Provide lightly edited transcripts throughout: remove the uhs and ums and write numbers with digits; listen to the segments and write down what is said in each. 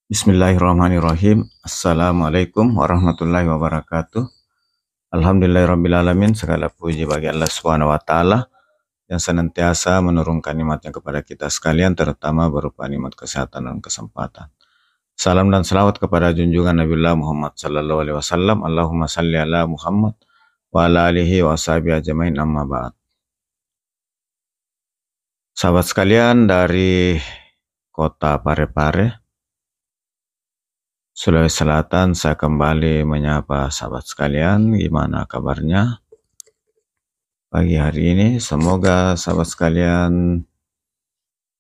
Bismillahirrahmanirrahim. Assalamualaikum warahmatullahi wabarakatuh. Alhamdulillahirrabbilalamin. Segala puji bagi Allah Subhanahu wa Ta'ala yang senantiasa menurunkan nikmatnya kepada kita sekalian, terutama berupa nikmat kesehatan dan kesempatan. Salam dan salawat kepada junjungan Nabiullah Muhammad sallallahu alaihi wasallam. Allahumma salli ala Muhammad wa ala alihi wa sahbihi ajmain, amma ba'd. Sahabat sekalian dari kota Parepare, Sulawesi Selatan, saya kembali menyapa sahabat sekalian. Gimana kabarnya pagi hari ini? Semoga sahabat sekalian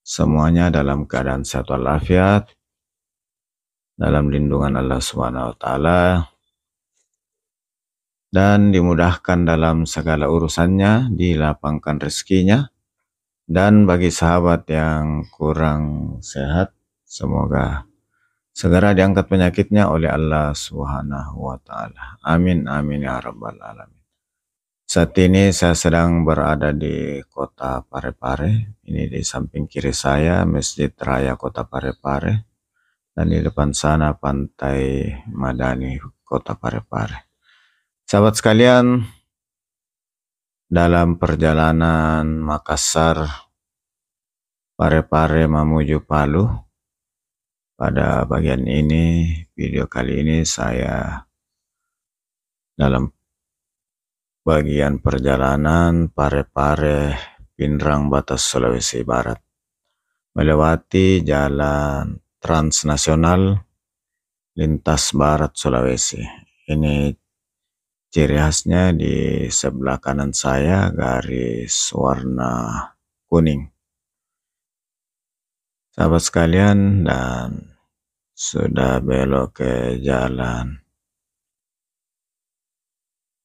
semuanya dalam keadaan sehat walafiat, dalam lindungan Allah Subhanahu wa Ta'ala, dan dimudahkan dalam segala urusannya, dilapangkan rezekinya. Dan bagi sahabat yang kurang sehat, semoga segera diangkat penyakitnya oleh Allah Subhanahu wa Ta'ala. Amin, amin ya rabbal alamin. Saat ini saya sedang berada di kota Parepare. Ini di samping kiri saya Masjid Raya Kota Parepare, dan di depan sana Pantai Madani Kota Parepare. Sahabat sekalian, dalam perjalanan Makassar Parepare menuju Palu, pada bagian ini, video kali ini saya dalam bagian perjalanan Parepare Pindrang Batas Sulawesi Barat, melewati jalan transnasional lintas barat Sulawesi. Ini ciri khasnya di sebelah kanan saya garis warna kuning. Sahabat sekalian, dan sudah belok ke jalan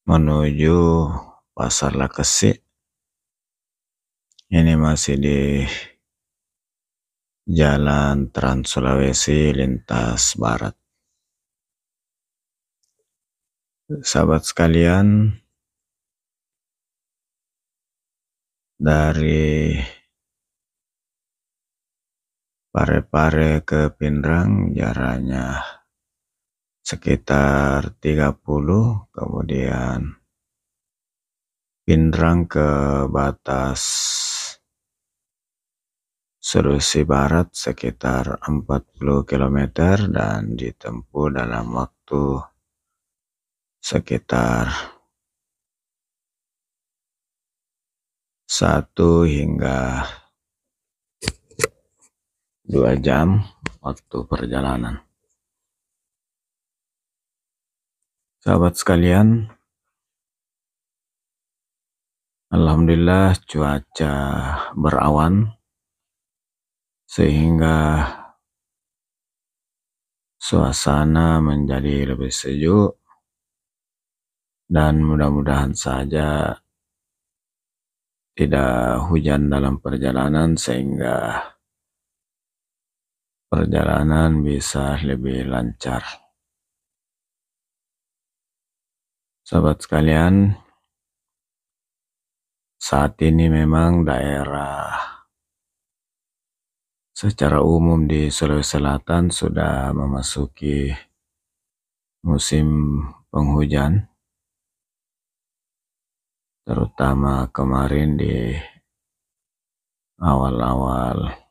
menuju Pasar Lakesi. Ini masih di Jalan Trans Sulawesi lintas barat. Sahabat sekalian, dari Parepare ke Pindrang jaraknya sekitar 30, kemudian Pindrang ke batas Sulawesi Barat sekitar 40 km dan ditempuh dalam waktu sekitar 1 hingga 2 jam waktu perjalanan. Sahabat sekalian, alhamdulillah cuaca berawan sehingga suasana menjadi lebih sejuk, dan mudah-mudahan saja tidak hujan dalam perjalanan sehingga perjalanan bisa lebih lancar. Sahabat sekalian, saat ini memang daerah secara umum di Sulawesi Selatan sudah memasuki musim penghujan, terutama kemarin di awal-awal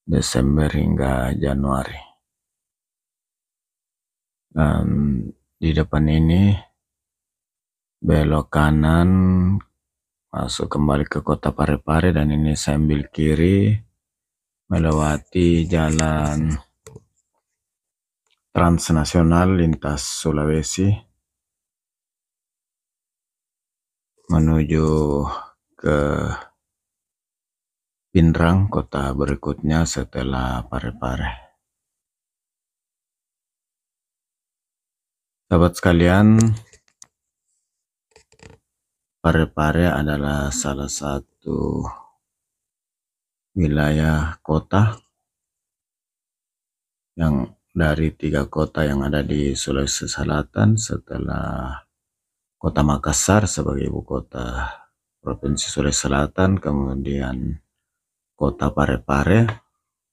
Desember hingga Januari. Dan di depan ini belok kanan masuk kembali ke kota Parepare, dan ini saya ambil kiri melewati jalan transnasional lintas Sulawesi menuju ke Pindrang, kota berikutnya setelah Parepare. Sahabat sekalian, Parepare adalah salah satu wilayah kota yang dari 3 kota yang ada di Sulawesi Selatan setelah kota Makassar sebagai ibu kota Provinsi Sulawesi Selatan, kemudian kota Parepare,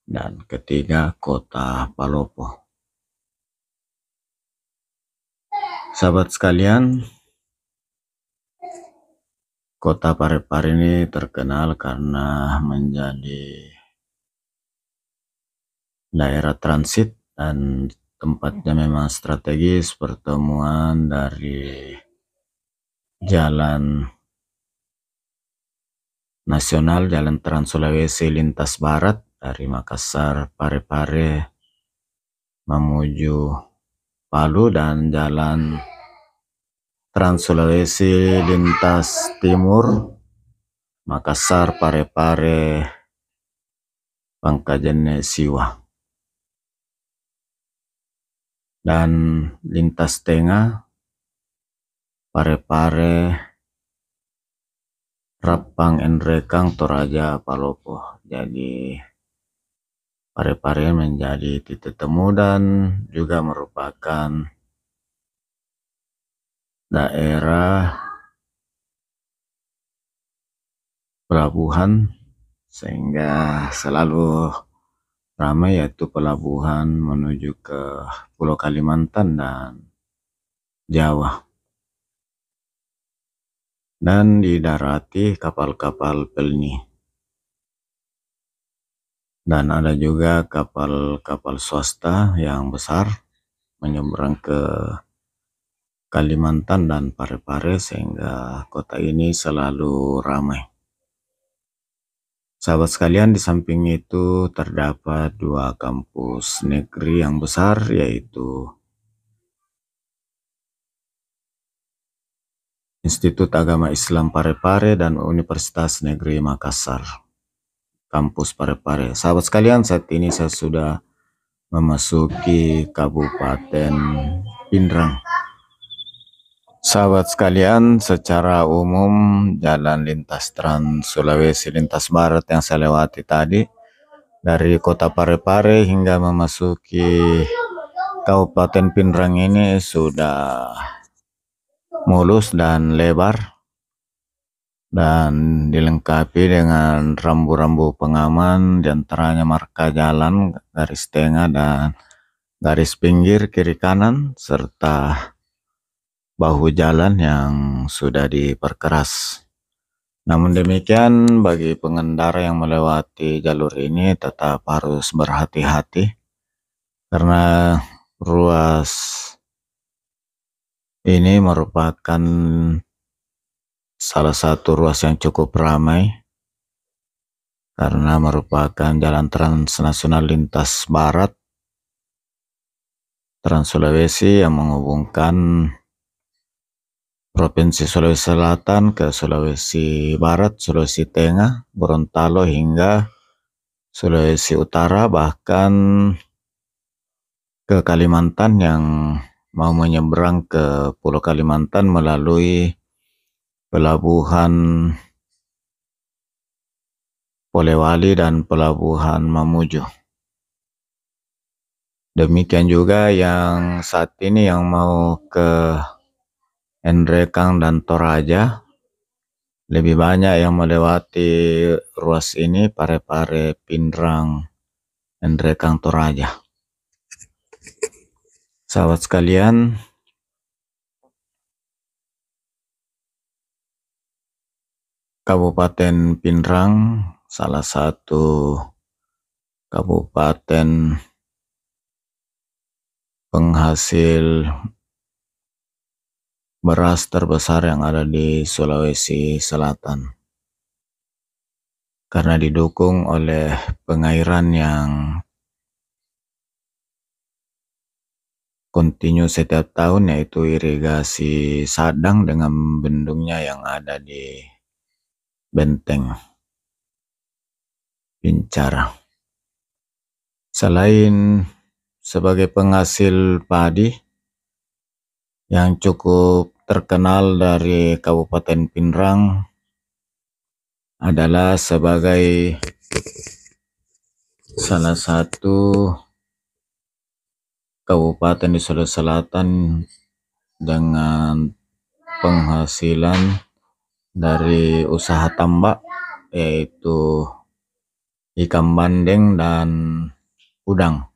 dan ketiga Kota Palopo. Sahabat sekalian, Kota Parepare ini terkenal karena menjadi daerah transit dan tempatnya memang strategis, pertemuan dari jalan nasional, jalan Trans Sulawesi lintas barat dari Makassar, Parepare menuju Palu, dan jalan Trans Sulawesi lintas timur Makassar, Parepare, Pangkajene, Siwa, dan lintas tengah Parepare, Rapang, Enrekang, Toraja, Palopo. Jadi Parepare menjadi titik temu dan juga merupakan daerah pelabuhan, sehingga selalu ramai, yaitu pelabuhan menuju ke Pulau Kalimantan dan Jawa, dan didarati kapal-kapal pelni, dan ada juga kapal-kapal swasta yang besar menyeberang ke Kalimantan dan Parepare, sehingga kota ini selalu ramai. Sahabat sekalian, di samping itu terdapat dua kampus negeri yang besar, yaitu Institut Agama Islam Parepare dan Universitas Negeri Makassar, kampus Parepare. Sahabat sekalian, saat ini saya sudah memasuki Kabupaten Pindrang. Sahabat sekalian, secara umum jalan lintas Trans Sulawesi lintas barat yang saya lewati tadi dari Kota Parepare hingga memasuki Kabupaten Pindrang ini sudah mulus dan lebar, dan dilengkapi dengan rambu-rambu pengaman, diantaranya marka jalan, garis tengah dan garis pinggir kiri kanan, serta bahu jalan yang sudah diperkeras. Namun demikian, bagi pengendara yang melewati jalur ini tetap harus berhati-hati, karena ruas ini merupakan salah satu ruas yang cukup ramai, karena merupakan jalan transnasional lintas barat Trans Sulawesi yang menghubungkan Provinsi Sulawesi Selatan ke Sulawesi Barat, Sulawesi Tengah, Gorontalo hingga Sulawesi Utara, bahkan ke Kalimantan yang mau menyeberang ke Pulau Kalimantan melalui pelabuhan Polewali dan pelabuhan Mamuju. Demikian juga yang saat ini yang mau ke Enrekang dan Toraja, lebih banyak yang melewati ruas ini, Parepare, Pindrang, Enrekang, Toraja. Sahabat sekalian, Kabupaten Pindrang salah satu kabupaten penghasil beras terbesar yang ada di Sulawesi Selatan, karena didukung oleh pengairan yang kontinu setiap tahun, yaitu irigasi Sadang dengan bendungnya yang ada di Benteng Pincara. Selain sebagai penghasil padi yang cukup terkenal dari Kabupaten Pindrang adalah sebagai salah satu kabupaten di Sulawesi Selatan dengan penghasilan dari usaha tambak, yaitu ikan bandeng dan udang,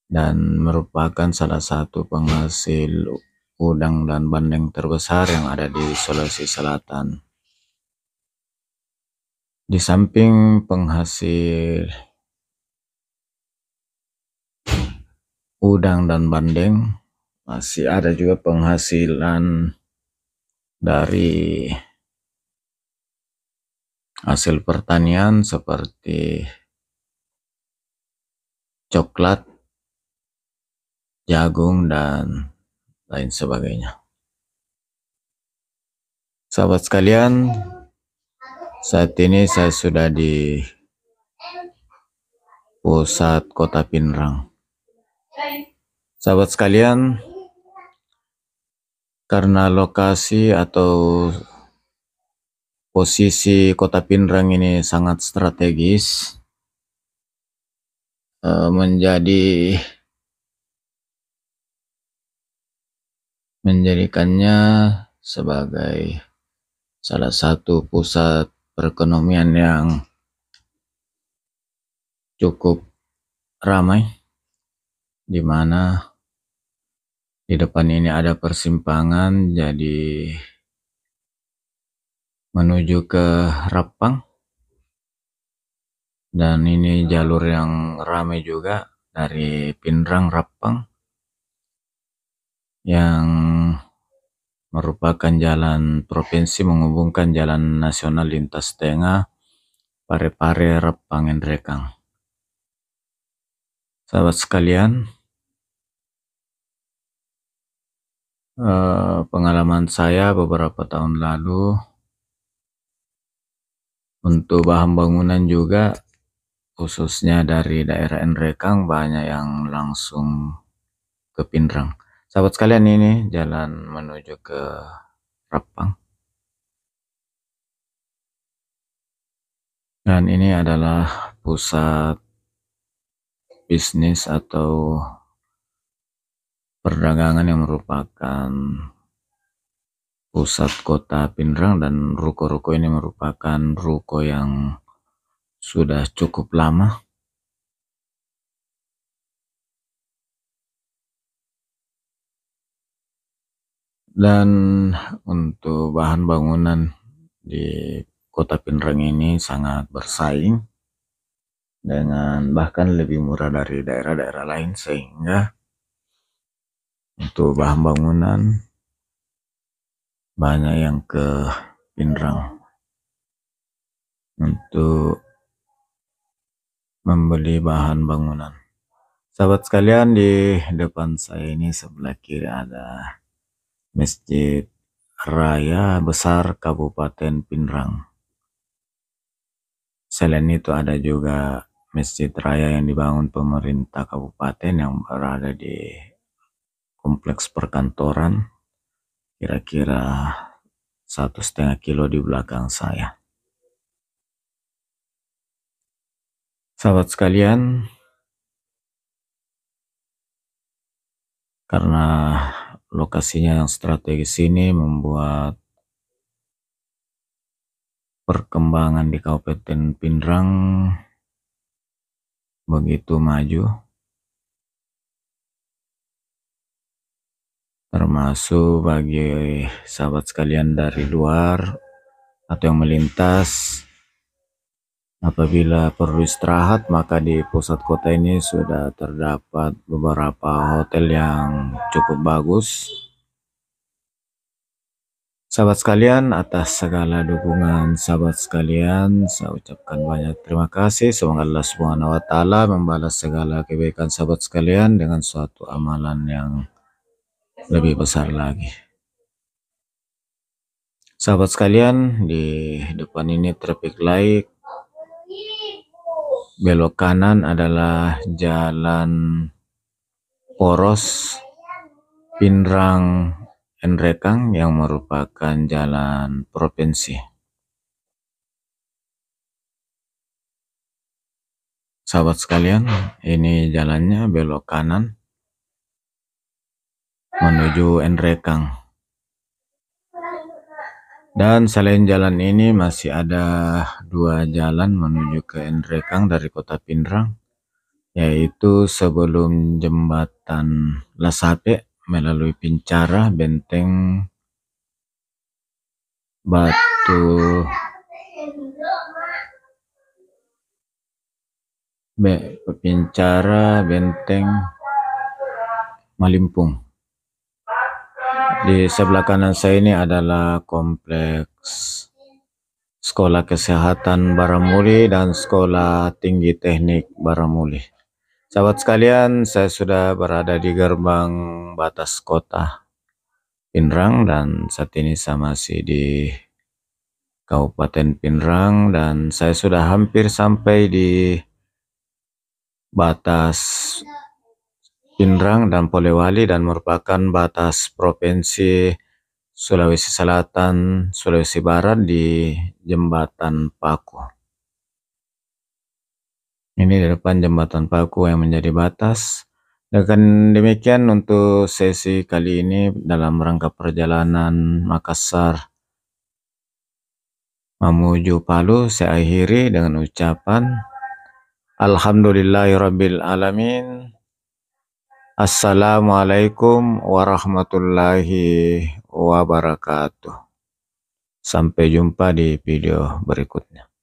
dan merupakan salah satu penghasil udang dan bandeng terbesar yang ada di Sulawesi Selatan. Di samping penghasil udang dan bandeng, masih ada juga penghasilan dari hasil pertanian seperti coklat, jagung, dan lain sebagainya. Sahabat sekalian, saat ini saya sudah di pusat kota Pinrang. Sahabat sekalian, karena lokasi atau posisi kota Pinrang ini sangat strategis, menjadikannya sebagai salah satu pusat perekonomian yang cukup ramai, di mana di depan ini ada persimpangan jadi menuju ke Rapang, dan ini jalur yang ramai juga dari Pinrang Rapang, yang merupakan jalan provinsi menghubungkan jalan nasional lintas tengah Parepare, Rapang, Nrekang. Sahabat sekalian, pengalaman saya beberapa tahun lalu untuk bahan bangunan juga, khususnya dari daerah Nrekang, banyak yang langsung ke Pinrang. Sahabat sekalian, ini jalan menuju ke Rapang, dan ini adalah pusat bisnis atau perdagangan yang merupakan pusat kota Pinrang, dan ruko-ruko ini merupakan ruko yang sudah cukup lama. Dan untuk bahan bangunan di kota Pinrang ini sangat bersaing dengan bahkan lebih murah dari daerah-daerah lain, sehingga untuk bahan bangunan banyak yang ke Pinrang untuk membeli bahan bangunan. Sahabat sekalian, di depan saya ini sebelah kiri ada Masjid Raya Besar Kabupaten Pinrang. Selain itu ada juga masjid raya yang dibangun pemerintah kabupaten yang berada di kompleks perkantoran, kira-kira 1,5 kilo di belakang saya. Sahabat sekalian, karena lokasinya yang strategis ini membuat perkembangan di Kabupaten Pinrang begitu maju, termasuk bagi sahabat sekalian dari luar atau yang melintas. Apabila perlu istirahat, maka di pusat kota ini sudah terdapat beberapa hotel yang cukup bagus. Sahabat sekalian, atas segala dukungan sahabat sekalian, saya ucapkan banyak terima kasih. Semoga Allah Subhanahu wa Ta'ala membalas segala kebaikan sahabat sekalian dengan suatu amalan yang lebih besar lagi. Sahabat sekalian, di depan ini traffic light, belok kanan adalah jalan poros Pinrang Nrekang yang merupakan jalan provinsi. Sahabat sekalian, ini jalannya belok kanan menuju Nrekang. Dan selain jalan ini masih ada dua jalan menuju ke Nrekang dari kota Pinrang, yaitu sebelum jembatan Lasape melalui Pincara, Benteng Batu Pincara, Benteng Malimpung. Di sebelah kanan saya ini adalah kompleks Sekolah Kesehatan Baramuli dan Sekolah Tinggi Teknik Baramuli. Sahabat sekalian, saya sudah berada di gerbang batas kota Pinrang dan saat ini saya masih di Kabupaten Pinrang dan saya sudah hampir sampai di batas Pinrang dan Polewali dan merupakan batas Provinsi Sulawesi Selatan, Sulawesi Barat di Jembatan Paku. Ini di depan Jembatan Paku yang menjadi batas. Dengan demikian untuk sesi kali ini dalam rangka perjalanan Makassar menuju Palu, saya akhiri dengan ucapan Alhamdulillahirabbil alamin. Assalamualaikum warahmatullahi wabarakatuh. Sampai jumpa di video berikutnya.